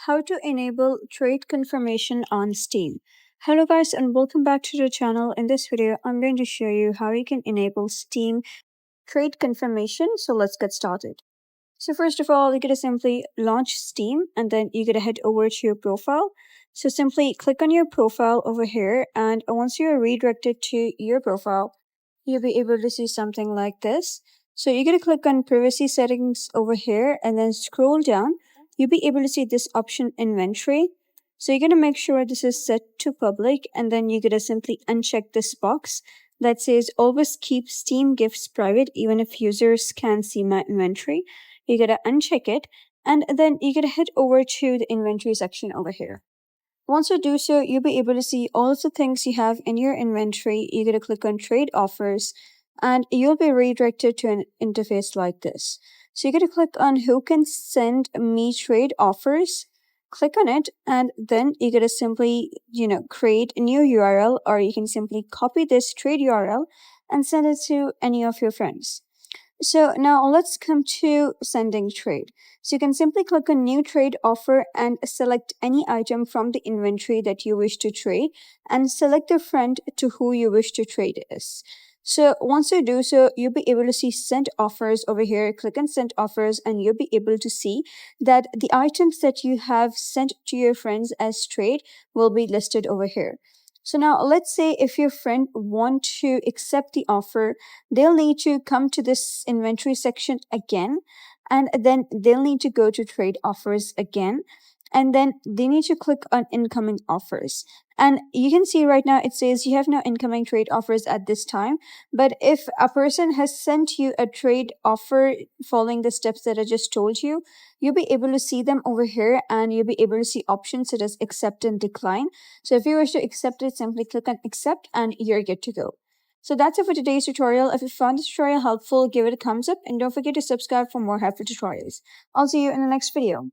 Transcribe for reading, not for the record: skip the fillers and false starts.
How to enable trade confirmation on Steam. Hello guys and welcome back to the channel. In this video, I'm going to show you how you can enable Steam trade confirmation. So let's get started. So first of all, you're going to simply launch Steam and then you're going to head over to your profile. So simply click on your profile over here, and once you're redirected to your profile, you'll be able to see something like this. So you're going to click on privacy settings over here and then scroll down. You'll be able to see this option inventory. So you're going to make sure this is set to public, and then you're going to simply uncheck this box that says always keep Steam gifts private even if users can see my inventory. You gotta uncheck it, and then you gotta head over to the inventory section over here. Once you do so, you'll be able to see all of the things you have in your inventory. You gotta click on trade offers, and you'll be redirected to an interface like this. So you gotta click on who can send me trade offers. Click on it, and then you gotta simply, create a new URL, or you can simply copy this trade URL and send it to any of your friends. So now let's come to sending trade. So you can simply click on new trade offer and select any item from the inventory that you wish to trade and select the friend to who you wish to trade is. So once you do so, you'll be able to see sent offers over here. Click on sent offers and you'll be able to see that the items that you have sent to your friends as trade will be listed over here. So now let's say if your friend want to accept the offer, they'll need to come to this inventory section again, and then they'll need to go to trade offers again, and then they need to click on incoming offers. And you can see right now it says you have no incoming trade offers at this time. But if a person has sent you a trade offer following the steps that I just told you, you'll be able to see them over here, and you'll be able to see options such as accept and decline. So if you wish to accept it, simply click on accept and you're good to go. So that's it for today's tutorial. If you found this tutorial helpful, give it a thumbs up and don't forget to subscribe for more helpful tutorials. I'll see you in the next video.